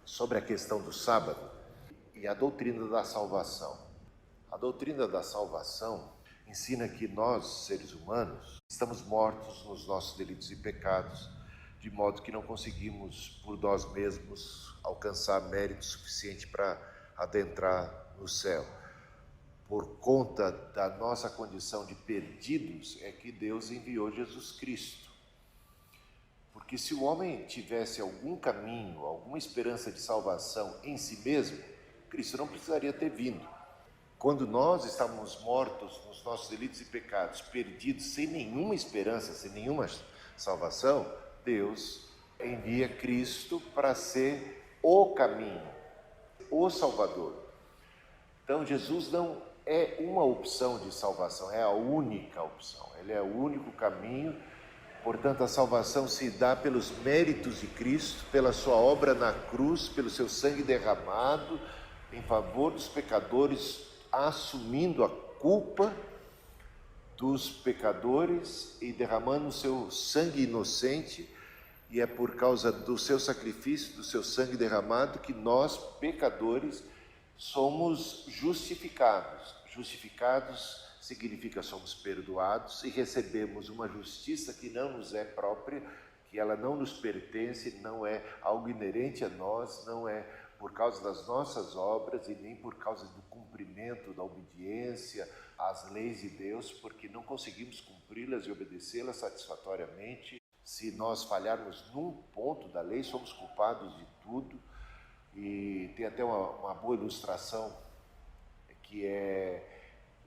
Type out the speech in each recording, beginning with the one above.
sobre a questão do sábado e a doutrina da salvação. A doutrina da salvação ensina que nós, seres humanos, estamos mortos nos nossos delitos e pecados, de modo que não conseguimos, por nós mesmos, alcançar mérito suficiente para adentrar no céu. Por conta da nossa condição de perdidos, é que Deus enviou Jesus Cristo. Porque se o homem tivesse algum caminho, alguma esperança de salvação em si mesmo, Cristo não precisaria ter vindo. Quando nós estávamos mortos nos nossos delitos e pecados, perdidos, sem nenhuma esperança, sem nenhuma salvação, Deus envia Cristo para ser o caminho, o Salvador. Então Jesus não é uma opção de salvação, é a única opção, ele é o único caminho. Portanto, a salvação se dá pelos méritos de Cristo, pela sua obra na cruz, pelo seu sangue derramado em favor dos pecadores, assumindo a culpa dos pecadores e derramando o seu sangue inocente. E é por causa do seu sacrifício, do seu sangue derramado, que nós, pecadores, somos justificados. Justificados significa somos perdoados e recebemos uma justiça que não nos é própria, que ela não nos pertence, não é algo inerente a nós, não é por causa das nossas obras e nem por causa do cumprimento, da obediência às leis de Deus, porque não conseguimos cumpri-las e obedecê-las satisfatoriamente. Se nós falharmos num ponto da lei, somos culpados de tudo. E tem até uma boa ilustração, que é: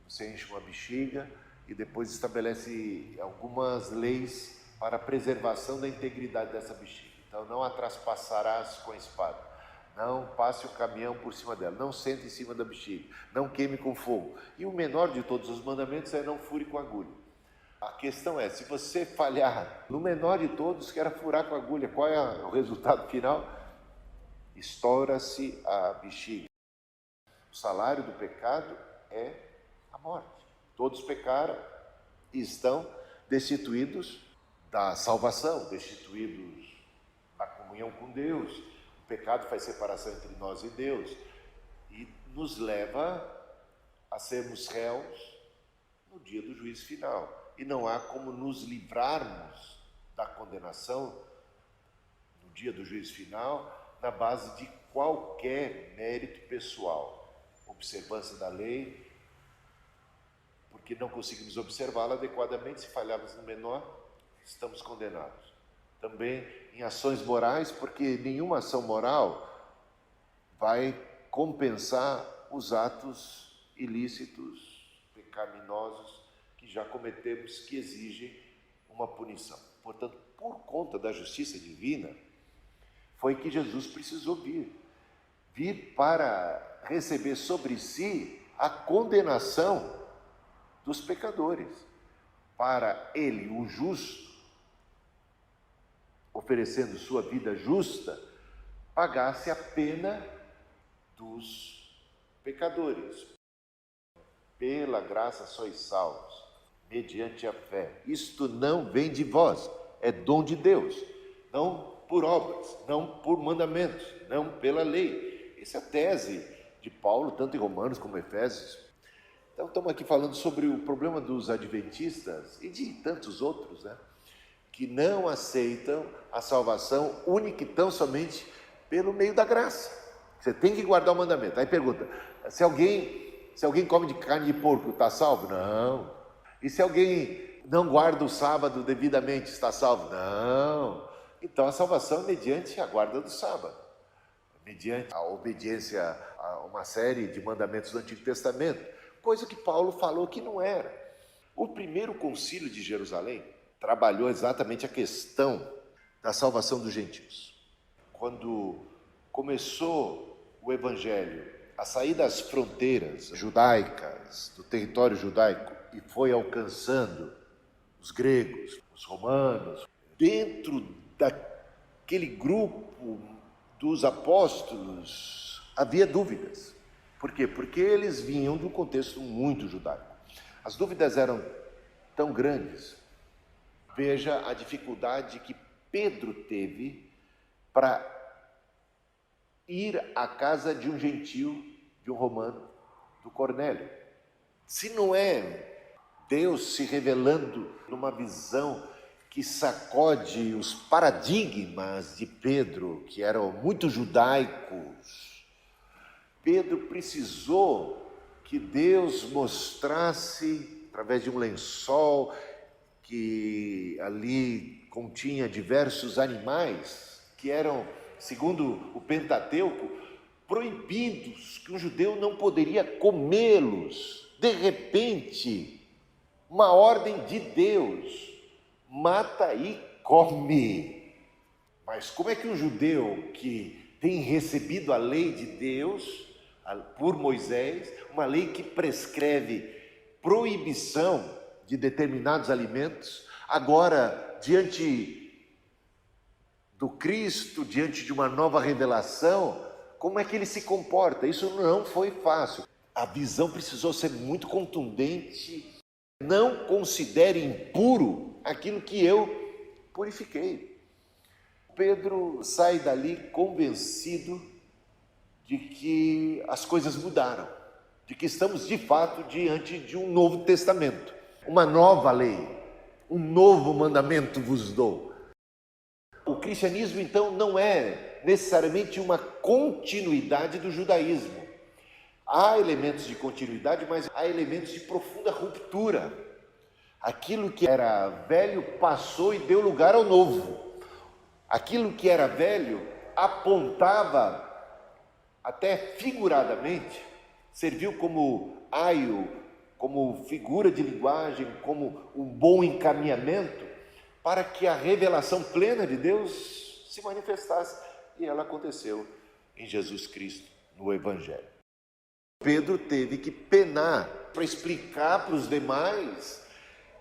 você enche uma bexiga e depois estabelece algumas leis para a preservação da integridade dessa bexiga. Então, não a traspassarás com a espada, não passe o caminhão por cima dela, não sente em cima da bexiga, não queime com fogo. E o menor de todos os mandamentos é: não fure com agulha. A questão é, se você falhar no menor de todos, que era furar com agulha, qual é o resultado final? Estoura-se a bexiga. O salário do pecado é a morte. Todos pecaram e estão destituídos da salvação, destituídos da comunhão com Deus. O pecado faz separação entre nós e Deus e nos leva a sermos réus no dia do juízo final. E não há como nos livrarmos da condenação no dia do juízo final na base de qualquer mérito pessoal, observância da lei, porque não conseguimos observá-la adequadamente. Se falharmos no menor, estamos condenados. Também em ações morais, porque nenhuma ação moral vai compensar os atos ilícitos, pecaminosos que já cometemos, que exigem uma punição. Portanto, por conta da justiça divina, foi que Jesus precisou vir para receber sobre si a condenação dos pecadores, para ele, o justo, oferecendo sua vida justa, pagasse a pena dos pecadores. Pela graça sois salvos, mediante a fé. Isto não vem de vós, é dom de Deus, não por obras, não por mandamentos, não pela lei. Essa é a tese de Paulo, tanto em Romanos como em Efésios. Então, estamos aqui falando sobre o problema dos adventistas e de tantos outros, que não aceitam a salvação única e tão somente pelo meio da graça. Você tem que guardar o mandamento. Aí pergunta, se alguém come de carne de porco, está salvo? Não. E se alguém não guarda o sábado devidamente, está salvo? Não. Então, a salvação é mediante a guarda do sábado, mediante a obediência a uma série de mandamentos do Antigo Testamento, coisa que Paulo falou que não era. O primeiro concílio de Jerusalém trabalhou exatamente a questão da salvação dos gentios. Quando começou o Evangelho a sair das fronteiras judaicas, do território judaico, e foi alcançando os gregos, os romanos, dentro daquele grupo dos apóstolos havia dúvidas. Por quê? Porque eles vinham de um contexto muito judaico. As dúvidas eram tão grandes. Veja a dificuldade que Pedro teve para ir à casa de um gentio, de um romano, do Cornélio. Se não é Deus se revelando numa visão que sacode os paradigmas de Pedro, que eram muito judaicos, Pedro precisou que Deus mostrasse, através de um lençol que ali continha diversos animais, que eram, segundo o Pentateuco, proibidos, que um judeu não poderia comê-los. De repente, uma ordem de Deus: mata e come. Mas como é que um judeu que tem recebido a lei de Deus, por Moisés, uma lei que prescreve proibição de determinados alimentos, agora, diante do Cristo, diante de uma nova revelação, como é que ele se comporta? Isso não foi fácil. A visão precisou ser muito contundente. Não considere impuro aquilo que eu purifiquei. Pedro sai dali convencido de que as coisas mudaram, de que estamos de fato diante de um novo testamento, uma nova lei, um novo mandamento vos dou. O cristianismo, então, não é necessariamente uma continuidade do judaísmo. Há elementos de continuidade, mas há elementos de profunda ruptura. Aquilo que era velho passou e deu lugar ao novo. Aquilo que era velho apontava, até figuradamente, serviu como aio, como figura de linguagem, como um bom encaminhamento para que a revelação plena de Deus se manifestasse. E ela aconteceu em Jesus Cristo, no Evangelho. Pedro teve que penar para explicar para os demais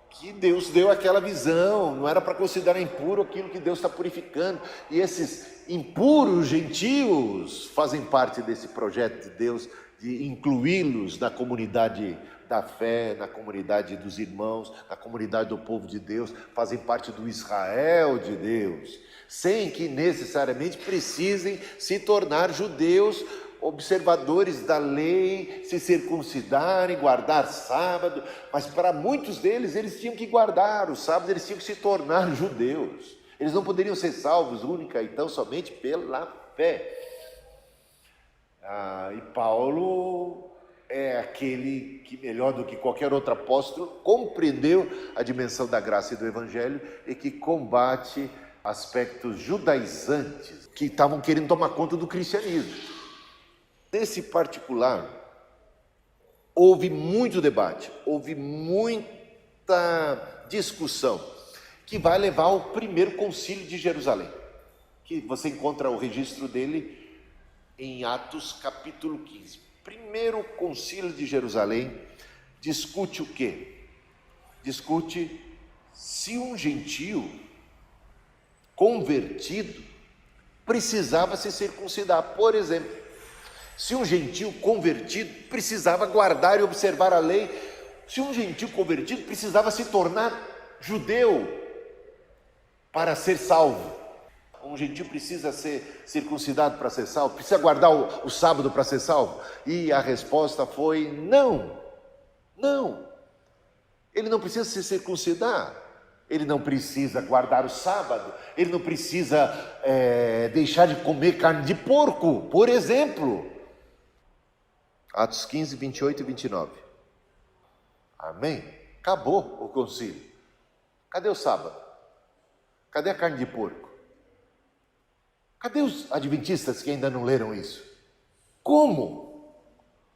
que Deus deu aquela visão, não era para considerar impuro aquilo que Deus está purificando. E esses impuros gentios fazem parte desse projeto de Deus, de incluí-los na comunidade da fé, na comunidade dos irmãos, na comunidade do povo de Deus, fazem parte do Israel de Deus, sem que necessariamente precisem se tornar judeus, observadores da lei, se circuncidarem, guardar sábado, mas para muitos deles, eles tinham que guardar o sábado, eles tinham que se tornar judeus, eles não poderiam ser salvos única e tão somente pela fé. E Paulo é aquele que, melhor do que qualquer outro apóstolo, compreendeu a dimensão da graça e do Evangelho e que combate aspectos judaizantes que estavam querendo tomar conta do cristianismo. Nesse particular, houve muito debate, houve muita discussão, que vai levar ao primeiro concílio de Jerusalém, que você encontra o registro dele em Atos capítulo 15. Primeiro concílio de Jerusalém discute o quê? Discute se um gentio convertido precisava se circuncidar. Por exemplo, se um gentio convertido precisava guardar e observar a lei, se um gentio convertido precisava se tornar judeu para ser salvo. Um gentio precisa ser circuncidado para ser salvo? Precisa guardar o sábado para ser salvo? E a resposta foi não. Não. Ele não precisa se circuncidar. Ele não precisa guardar o sábado. Ele não precisa deixar de comer carne de porco, por exemplo. Atos 15, 28 e 29. Amém? Acabou o concílio. Cadê o sábado? Cadê a carne de porco? Cadê os adventistas que ainda não leram isso? Como?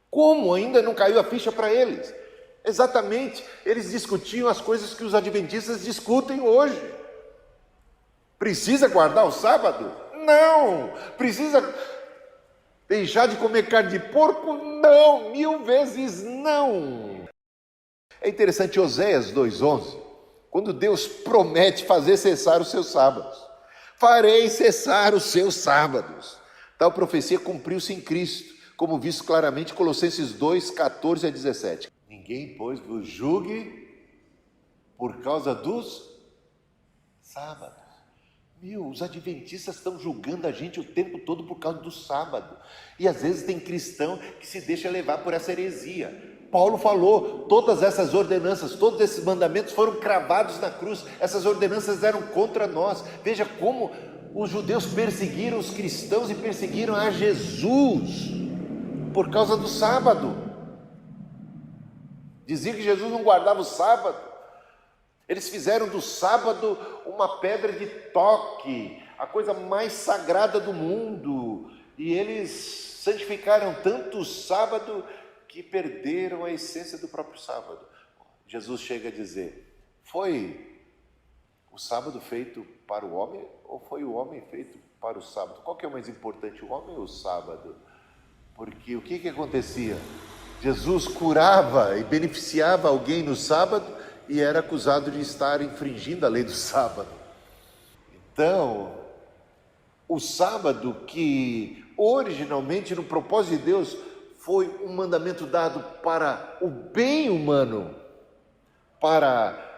Como ainda não caiu a ficha para eles? Exatamente, eles discutiam as coisas que os adventistas discutem hoje. Precisa guardar o sábado? Não. Precisa deixar de comer carne de porco? Não, 1000 vezes não. É interessante Oséias 2:11, quando Deus promete fazer cessar os seus sábados. Farei cessar os seus sábados. Tal profecia cumpriu-se em Cristo, como visto claramente em Colossenses 2:14 a 17. Ninguém, pois, vos julgue por causa dos sábados. Os adventistas estão julgando a gente o tempo todo por causa do sábado. E às vezes tem cristão que se deixa levar por essa heresia. Paulo falou, todas essas ordenanças, todos esses mandamentos foram cravados na cruz. Essas ordenanças eram contra nós. Veja como os judeus perseguiram os cristãos e perseguiram a Jesus por causa do sábado. Diziam que Jesus não guardava o sábado. Eles fizeram do sábado uma pedra de toque, a coisa mais sagrada do mundo. E eles santificaram tanto o sábado que perderam a essência do próprio sábado. Jesus chega a dizer, foi o sábado feito para o homem ou foi o homem feito para o sábado? Qual que é o mais importante, o homem ou o sábado? Porque o que acontecia? Jesus curava e beneficiava alguém no sábado e era acusado de estar infringindo a lei do sábado. Então, o sábado, que originalmente no propósito de Deus foi um mandamento dado para o bem humano, para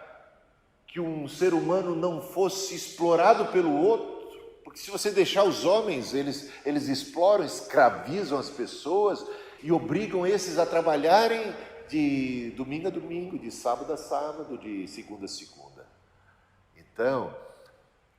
que um ser humano não fosse explorado pelo outro, porque se você deixar os homens, eles exploram, escravizam as pessoas e obrigam esses a trabalharem de domingo a domingo, de sábado a sábado, de segunda a segunda. Então,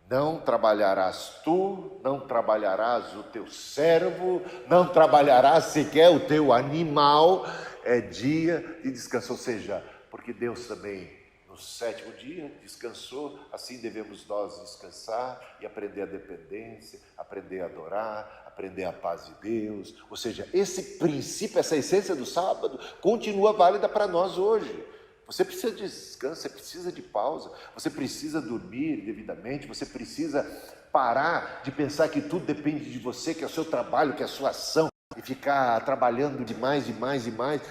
não trabalharás tu, não trabalharás o teu servo, não trabalharás sequer o teu animal, é dia de descanso. Ou seja, porque Deus também no sétimo dia descansou, assim devemos nós descansar e aprender a dependência, aprender a adorar, aprender a paz de Deus. Ou seja, esse princípio, essa essência do sábado continua válida para nós hoje. Você precisa de descanso, você precisa de pausa, você precisa dormir devidamente, você precisa parar de pensar que tudo depende de você, que é o seu trabalho, que é a sua ação, e ficar trabalhando demais.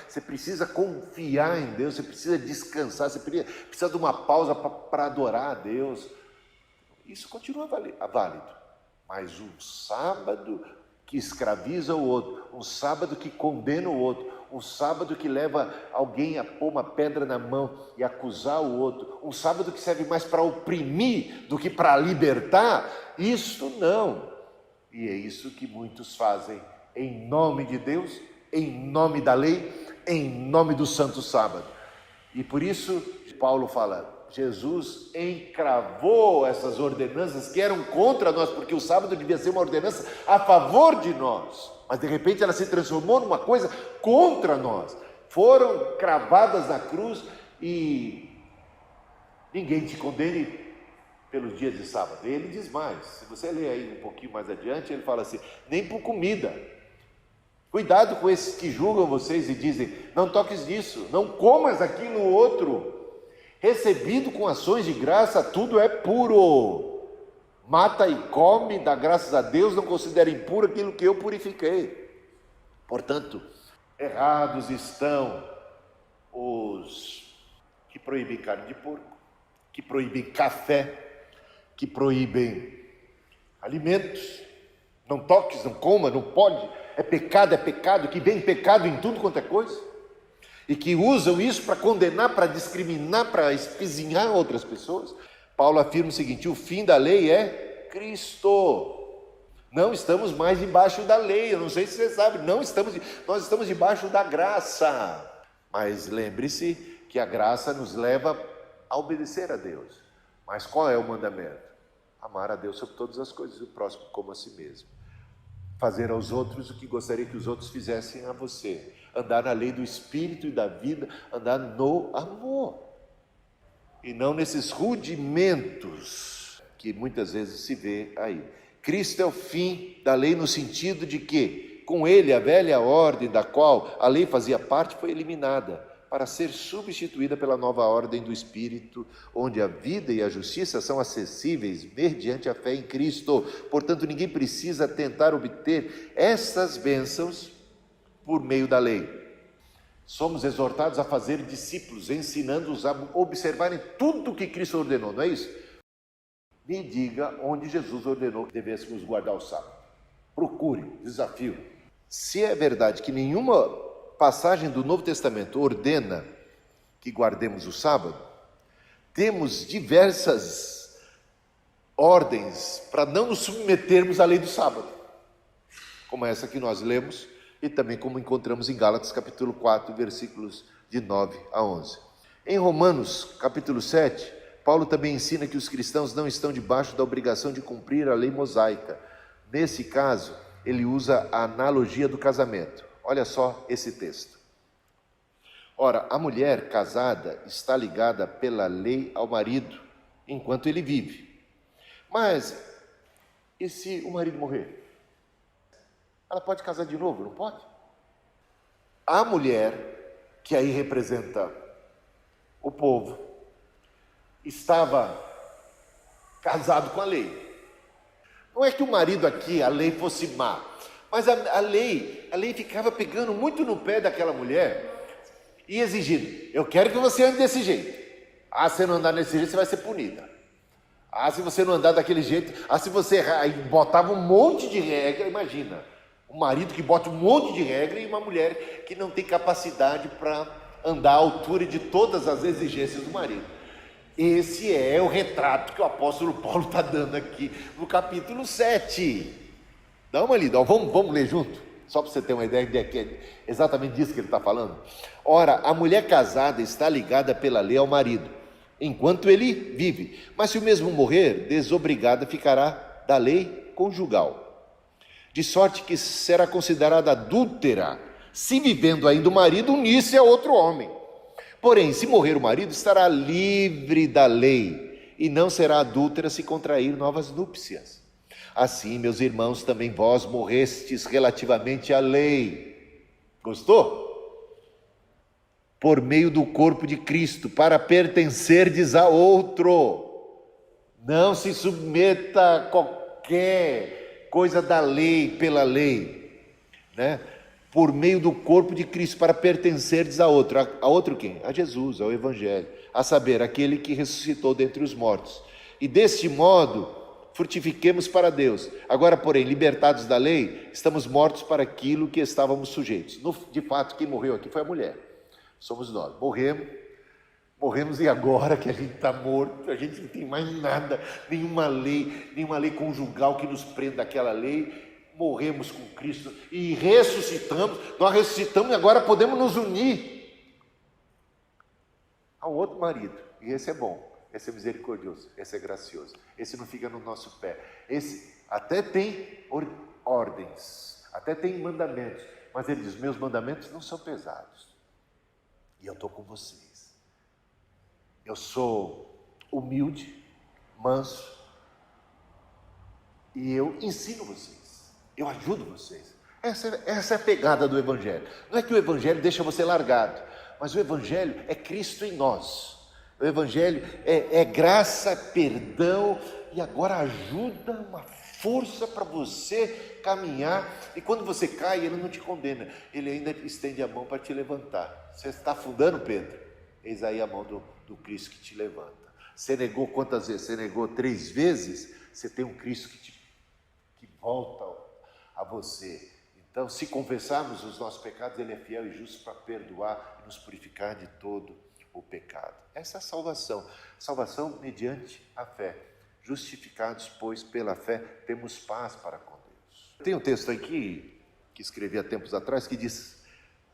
Você precisa confiar em Deus, você precisa descansar, você precisa de uma pausa para adorar a Deus. Isso continua válido, mas um sábado que escraviza o outro, um sábado que condena o outro, um sábado que leva alguém a pôr uma pedra na mão e acusar o outro, um sábado que serve mais para oprimir do que para libertar, isso não. E é isso que muitos fazem em nome de Deus, em nome da lei, em nome do santo sábado. E por isso Paulo fala, Jesus encravou essas ordenanças que eram contra nós, porque o sábado devia ser uma ordenança a favor de nós, mas de repente ela se transformou numa coisa contra nós. Foram cravadas na cruz e ninguém te condene pelos dias de sábado. E ele diz mais, se você ler aí um pouquinho mais adiante, ele fala assim, nem por comida. Cuidado com esses que julgam vocês e dizem, não toques nisso, não comas aquilo outro. Recebido com ações de graça, tudo é puro. Mata e come, dá graças a Deus, não considera impuro aquilo que eu purifiquei. Portanto, errados estão os que proíbem carne de porco, que proíbem café, que proíbem alimentos. Não toques, não coma, não pode, é pecado, que vem pecado em tudo quanto é coisa. E que usam isso para condenar, para discriminar, para espizinhar outras pessoas. Paulo afirma o seguinte, o fim da lei é Cristo. Não estamos mais debaixo da lei, eu não sei se você sabe, nós estamos debaixo da graça. Mas lembre-se que a graça nos leva a obedecer a Deus. Mas qual é o mandamento? Amar a Deus sobre todas as coisas e o próximo como a si mesmo. Fazer aos outros o que gostaria que os outros fizessem a você. Andar na lei do Espírito e da vida, andar no amor. E não nesses rudimentos que muitas vezes se vê aí. Cristo é o fim da lei no sentido de que, com ele, a velha ordem da qual a lei fazia parte foi eliminada, para ser substituída pela nova ordem do Espírito, onde a vida e a justiça são acessíveis mediante a fé em Cristo. Portanto, ninguém precisa tentar obter essas bênçãos por meio da lei. Somos exortados a fazer discípulos, ensinando-os a observarem tudo o que Cristo ordenou, não é isso? Me diga onde Jesus ordenou que devêssemos guardar o sábado. Procure, desafio. Se é verdade que nenhuma passagem do Novo Testamento ordena que guardemos o sábado, temos diversas ordens para não nos submetermos à lei do sábado, como essa que nós lemos e também como encontramos em Gálatas capítulo 4, versículos de 9 a 11. Em Romanos capítulo 7, Paulo também ensina que os cristãos não estão debaixo da obrigação de cumprir a lei mosaica. Nesse caso, ele usa a analogia do casamento. Olha só esse texto. Ora, a mulher casada está ligada pela lei ao marido enquanto ele vive. Mas, e se o marido morrer? Ela pode casar de novo, não pode? A mulher, que aí representa o povo, estava casado com a lei. Não é que o marido aqui, a lei fosse má, mas a lei ficava pegando muito no pé daquela mulher e exigindo: eu quero que você ande desse jeito. Ah, se não andar desse jeito, você vai ser punida. Ah, se você não andar daquele jeito, se você errar, aí botava um monte de regra. Imagina, um marido que bota um monte de regra e uma mulher que não tem capacidade para andar à altura de todas as exigências do marido. Esse é o retrato que o apóstolo Paulo está dando aqui no capítulo 7. Dá uma lida, vamos ler junto, só para você ter uma ideia de que é exatamente disso que ele está falando. Ora, a mulher casada está ligada pela lei ao marido, enquanto ele vive, mas se o mesmo morrer, desobrigada ficará da lei conjugal, de sorte que será considerada adúltera, se vivendo ainda o marido unir-se a outro homem. Porém, se morrer o marido, estará livre da lei, e não será adúltera se contrair novas núpcias. Assim, meus irmãos, também vós morrestes relativamente à lei. Gostou? Por meio do corpo de Cristo, para pertencerdes a outro. Não se submeta a qualquer coisa da lei pela lei, né? Por meio do corpo de Cristo, para pertencerdes a outro. A outro quem? A Jesus, ao Evangelho. A saber, aquele que ressuscitou dentre os mortos. E deste modo, frutifiquemos para Deus. Agora, porém, libertados da lei, estamos mortos para aquilo que estávamos sujeitos. De fato, quem morreu aqui foi a mulher. Somos nós. Morremos e agora que a gente está morto, a gente não tem mais nada, nenhuma lei conjugal que nos prenda àquela lei. Morremos com Cristo e ressuscitamos. Nós ressuscitamos e agora podemos nos unir ao outro marido. E esse é bom, esse é misericordioso, esse é gracioso. Esse não fica no nosso pé. Esse até tem ordens, até tem mandamentos, mas ele diz: meus mandamentos não são pesados. E eu estou com vocês. Eu sou humilde, manso, e eu ensino vocês. Eu ajudo vocês. Essa é a pegada do Evangelho. Não é que o Evangelho deixa você largado, mas o Evangelho é Cristo em nós. O Evangelho é graça, perdão e agora ajuda, uma força para você caminhar. E quando você cai, Ele não te condena, Ele ainda estende a mão para te levantar. Você está afundando, Pedro? Eis aí a mão do Cristo que te levanta. Você negou quantas vezes? Você negou 3 vezes? Você tem um Cristo que volta a você. Então, se confessarmos os nossos pecados, Ele é fiel e justo para perdoar e nos purificar de todo o pecado. Essa é a salvação. Salvação mediante a fé. Justificados, pois, pela fé, temos paz para com Deus. Tem um texto aqui, que escrevi há tempos atrás, que diz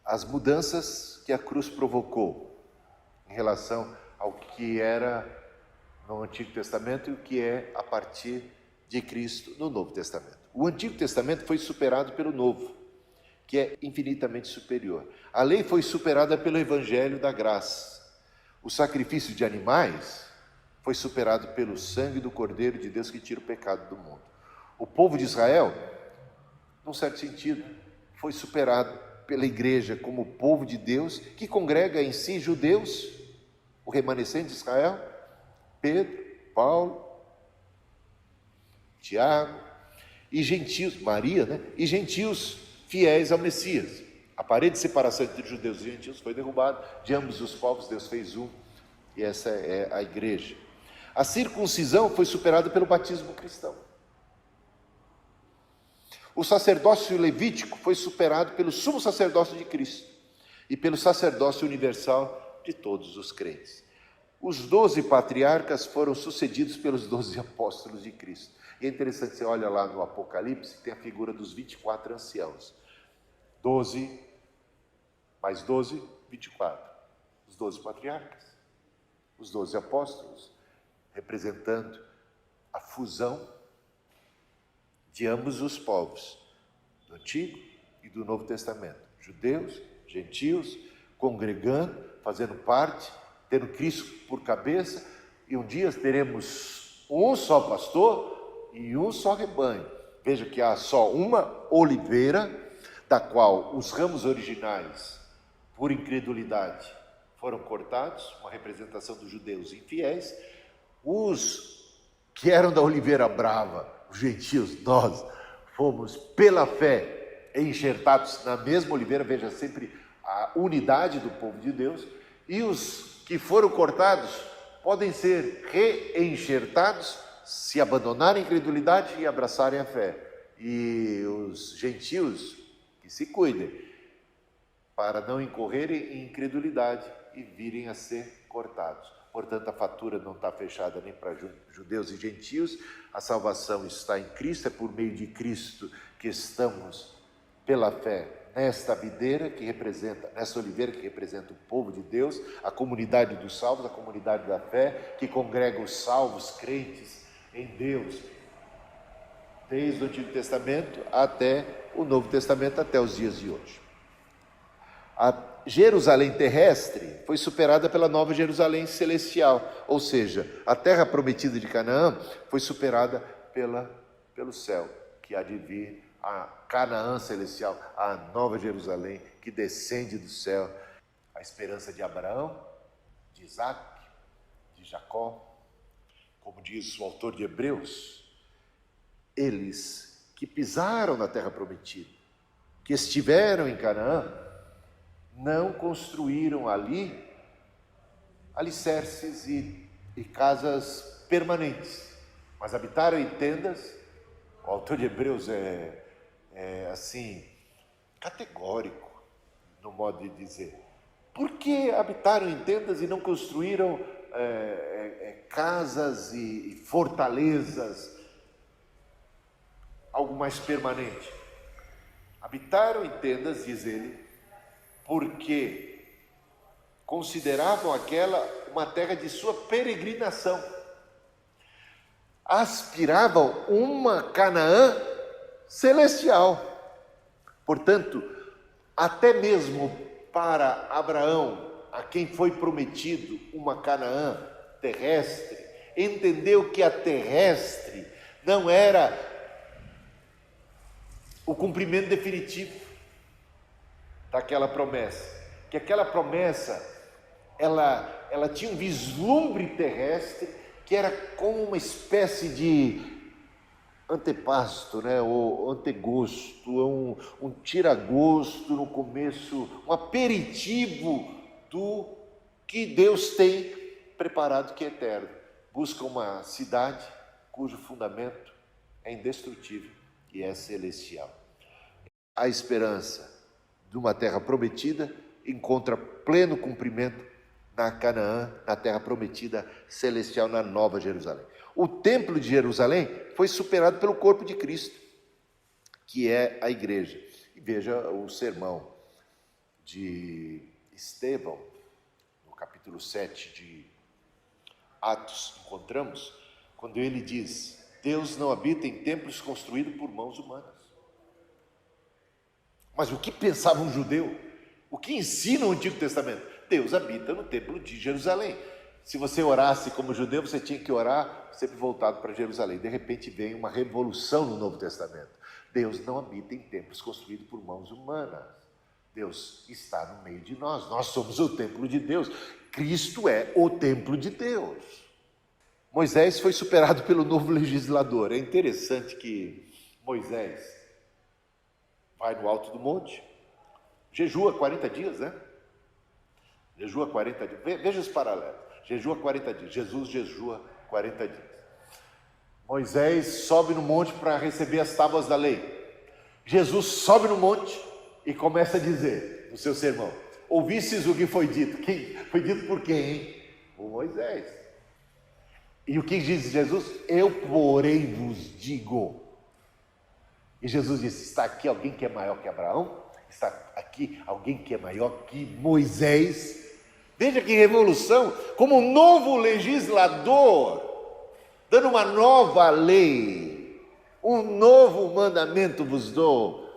as mudanças que a cruz provocou em relação ao que era no Antigo Testamento e o que é a partir de Cristo no Novo Testamento. O Antigo Testamento foi superado pelo Novo, que é infinitamente superior. A lei foi superada pelo Evangelho da graça. O sacrifício de animais foi superado pelo sangue do Cordeiro de Deus que tira o pecado do mundo. O povo de Israel, num certo sentido, foi superado pela igreja como povo de Deus, que congrega em si judeus, o remanescente de Israel, Pedro, Paulo, Tiago, e gentios, Maria, né? E gentios fiéis ao Messias. A parede de separação entre judeus e gentios foi derrubada, de ambos os povos Deus fez um, e essa é a igreja. A circuncisão foi superada pelo batismo cristão. O sacerdócio levítico foi superado pelo sumo sacerdócio de Cristo e pelo sacerdócio universal de todos os crentes. Os 12 patriarcas foram sucedidos pelos 12 apóstolos de Cristo. E é interessante, você olha lá no Apocalipse, tem a figura dos 24 anciãos. 12 mais 12, 24. Os 12 patriarcas, os 12 apóstolos, representando a fusão de ambos os povos, do Antigo e do Novo Testamento. Judeus, gentios, congregando, fazendo parte, tendo Cristo por cabeça, e um dia teremos um só pastor e um só rebanho. Veja que há só uma oliveira, da qual os ramos originais, por incredulidade, foram cortados, uma representação dos judeus infiéis. Os que eram da oliveira brava, os gentios, nós fomos pela fé enxertados na mesma oliveira, veja sempre a unidade do povo de Deus, e os que foram cortados podem ser reenxertados se abandonarem a incredulidade e abraçarem a fé. E os gentios que se cuidem para não incorrerem em incredulidade e virem a ser cortados. Portanto, a fatura não está fechada nem para judeus e gentios, a salvação está em Cristo, é por meio de Cristo que estamos, pela fé, nesta videira que representa, nesta oliveira que representa o povo de Deus, a comunidade dos salvos, a comunidade da fé, que congrega os salvos, crentes em Deus, desde o Antigo Testamento até o Novo Testamento, até os dias de hoje. A Jerusalém terrestre foi superada pela nova Jerusalém celestial, ou seja, a terra prometida de Canaã foi superada pelo céu, que há de vir a Canaã celestial, a nova Jerusalém que descende do céu, a esperança de Abraão, de Isaac, de Jacó, como diz o autor de Hebreus, eles que pisaram na terra prometida, que estiveram em Canaã, não construíram ali alicerces e casas permanentes, mas habitaram em tendas. O autor de Hebreus é assim, categórico no modo de dizer. Por que habitaram em tendas e não construíram casas e fortalezas, algo mais permanente? Habitaram em tendas, diz ele, porque consideravam aquela uma terra de sua peregrinação. Aspiravam uma Canaã celestial. Portanto, até mesmo para Abraão, a quem foi prometido uma Canaã terrestre, entendeu que a terrestre não era o cumprimento definitivo daquela promessa, que aquela promessa ela tinha um vislumbre terrestre que era como uma espécie de antepasto, né? Ou antegosto, um tiragosto no começo, um aperitivo do que Deus tem preparado, que é eterno. Busca uma cidade cujo fundamento é indestrutível e é celestial. A esperança de uma terra prometida encontra pleno cumprimento na Canaã, na terra prometida celestial, na Nova Jerusalém. O templo de Jerusalém foi superado pelo corpo de Cristo, que é a igreja. E veja o sermão de Estevão, no capítulo 7 de Atos, encontramos, quando ele diz: Deus não habita em templos construídos por mãos humanas. Mas o que pensava um judeu? O que ensina o Antigo Testamento? Deus habita no templo de Jerusalém. Se você orasse como judeu, você tinha que orar sempre voltado para Jerusalém. De repente vem uma revolução no Novo Testamento. Deus não habita em templos construídos por mãos humanas. Deus está no meio de nós. Nós somos o templo de Deus. Cristo é o templo de Deus. Moisés foi superado pelo novo legislador. É interessante que Moisés vai no alto do monte, jejua 40 dias, né? Jejua 40 dias. Veja os paralelos. Jejua 40 dias. Jesus jejua 40 dias. Moisés sobe no monte para receber as tábuas da lei. Jesus sobe no monte e começa a dizer no seu sermão: ouvistes o que foi dito? Foi dito por quem, hein? por Moisés. E o que diz Jesus? Eu, porém, vos digo. E Jesus disse, está aqui alguém que é maior que Abraão? Está aqui alguém que é maior que Moisés? Veja que revolução, como um novo legislador, dando uma nova lei, um novo mandamento vos dou.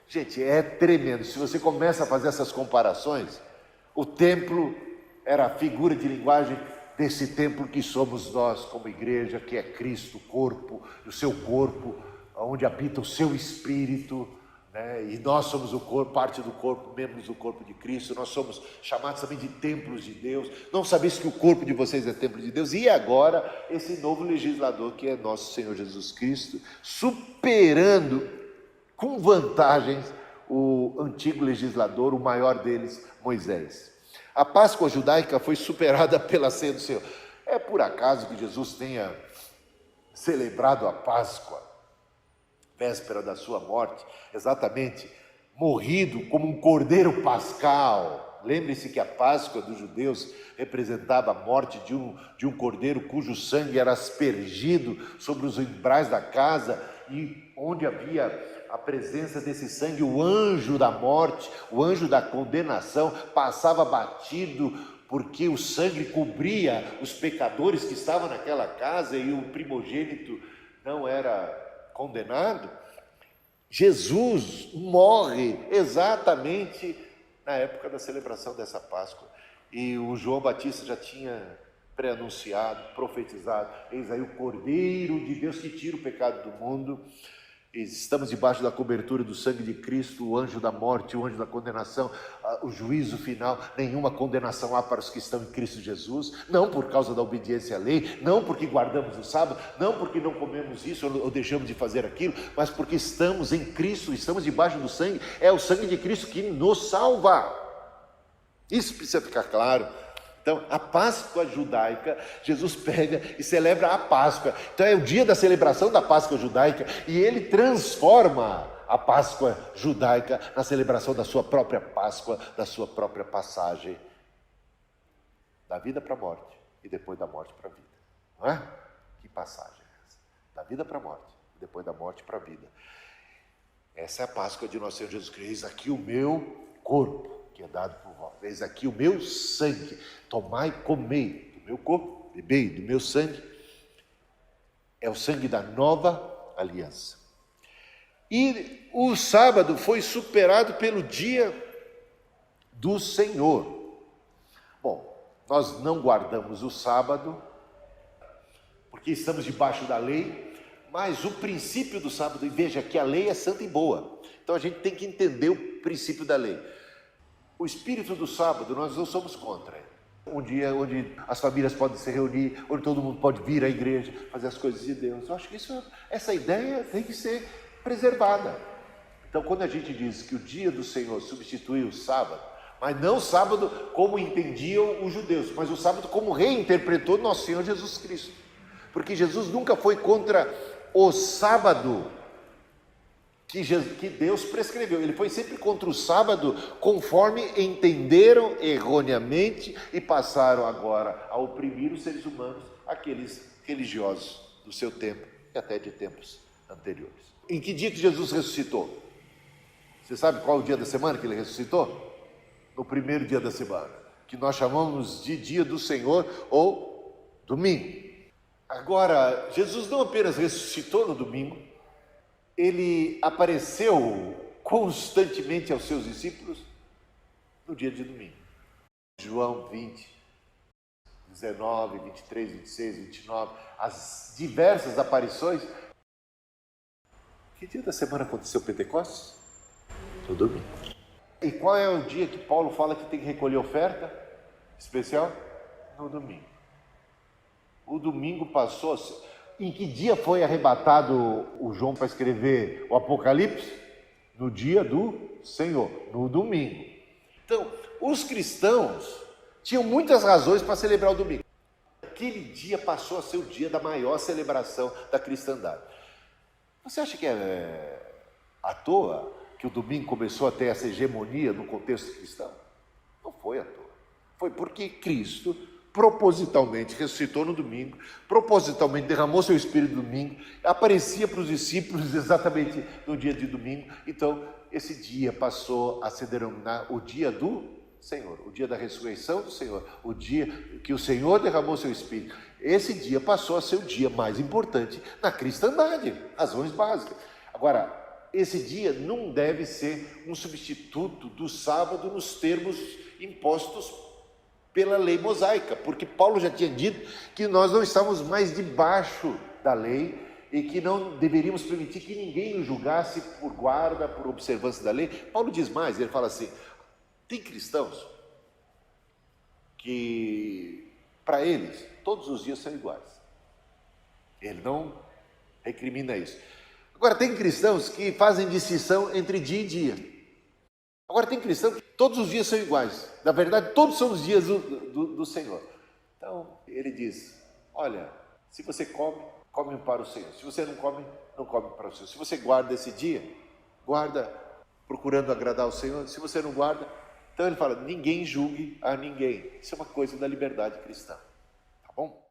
Gente, é tremendo. Se você começa a fazer essas comparações, o templo era a figura de linguagem desse templo que somos nós como igreja, que é Cristo, corpo, o seu corpo, onde habita o seu espírito, né? E nós somos o corpo, parte do corpo, membros do corpo de Cristo. Nós somos chamados também de templos de Deus. Não sabeis que o corpo de vocês é templo de Deus? E agora, esse novo legislador que é nosso Senhor Jesus Cristo, superando com vantagens o antigo legislador, o maior deles, Moisés. A Páscoa judaica foi superada pela ceia do Senhor. É por acaso que Jesus tenha celebrado a Páscoa, véspera da sua morte, exatamente morrido como um cordeiro pascal? Lembre-se que a Páscoa dos judeus representava a morte de um cordeiro cujo sangue era aspergido sobre os umbrais da casa, e onde havia a presença desse sangue, o anjo da morte, o anjo da condenação passava batido, porque o sangue cobria os pecadores que estavam naquela casa e o primogênito não era condenado. Jesus morre exatamente na época da celebração dessa Páscoa, e o João Batista já tinha pré-anunciado, profetizado: eis aí o Cordeiro de Deus que tira o pecado do mundo. Estamos debaixo da cobertura do sangue de Cristo, o anjo da morte, o anjo da condenação, o juízo final. Nenhuma condenação há para os que estão em Cristo Jesus, não por causa da obediência à lei, não porque guardamos o sábado, não porque não comemos isso ou deixamos de fazer aquilo, mas porque estamos em Cristo, estamos debaixo do sangue. É o sangue de Cristo que nos salva. Isso precisa ficar claro. Então, a Páscoa judaica, Jesus pega e celebra a Páscoa. Então, é o dia da celebração da Páscoa judaica, e ele transforma a Páscoa judaica na celebração da sua própria Páscoa, da sua própria passagem da vida para a morte e depois da morte para a vida. Não é? Que passagem é essa? Da vida para a morte e depois da morte para a vida. Essa é a Páscoa de nosso Senhor Jesus Cristo. Eis aqui o meu corpo, que é dado por vós. Eis aqui o meu sangue. Tomai e comei do meu corpo, bebei do meu sangue. É o sangue da nova aliança. E o sábado foi superado pelo dia do Senhor. Bom, nós não guardamos o sábado, porque estamos debaixo da lei, mas o princípio do sábado, e veja que a lei é santa e boa, então a gente tem que entender o princípio da lei. O espírito do sábado, nós não somos contra. Um dia onde as famílias podem se reunir, onde todo mundo pode vir à igreja, fazer as coisas de Deus. Eu acho que essa ideia tem que ser preservada. Então, quando a gente diz que o dia do Senhor substituiu o sábado, mas não o sábado como entendiam os judeus, mas o sábado como reinterpretou nosso Senhor Jesus Cristo. Porque Jesus nunca foi contra o sábado que Deus prescreveu. Ele foi sempre contra o sábado, conforme entenderam erroneamente e passaram agora a oprimir os seres humanos, aqueles religiosos do seu tempo e até de tempos anteriores. Em que dia que Jesus ressuscitou? Você sabe qual é o dia da semana que ele ressuscitou? No primeiro dia da semana, que nós chamamos de dia do Senhor ou domingo. Agora, Jesus não apenas ressuscitou no domingo, ele apareceu constantemente aos seus discípulos no dia de domingo. João 20, 19, 23, 26, 29, as diversas aparições. Que dia da semana aconteceu Pentecostes? No domingo. E qual é o dia que Paulo fala que tem que recolher oferta especial? No domingo. O domingo passou. Em que dia foi arrebatado o João para escrever o Apocalipse? No dia do Senhor, no domingo. Então, os cristãos tinham muitas razões para celebrar o domingo. Aquele dia passou a ser o dia da maior celebração da cristandade. Você acha que é à toa que o domingo começou a ter essa hegemonia no contexto cristão? Não foi à toa. Foi porque Cristo propositalmente ressuscitou no domingo, propositalmente derramou seu Espírito no domingo, aparecia para os discípulos exatamente no dia de domingo. Então, esse dia passou a se denominar o dia do Senhor, o dia da ressurreição do Senhor, o dia que o Senhor derramou seu Espírito. Esse dia passou a ser o dia mais importante na cristandade, razões básicas. Agora, esse dia não deve ser um substituto do sábado nos termos impostos pela lei mosaica, porque Paulo já tinha dito que nós não estamos mais debaixo da lei e que não deveríamos permitir que ninguém nos julgasse por guarda, por observância da lei. Paulo diz mais, ele fala assim, tem cristãos que, para eles, todos os dias são iguais. Ele não recrimina isso. Agora, tem cristãos que fazem distinção entre dia e dia. Agora, tem cristão que todos os dias são iguais. Na verdade, todos são os dias do Senhor. Então, ele diz, olha, se você come, come para o Senhor. Se você não come, não come para o Senhor. Se você guarda esse dia, guarda procurando agradar ao Senhor. Se você não guarda, então ele fala, ninguém julgue a ninguém. Isso é uma coisa da liberdade cristã. Tá bom?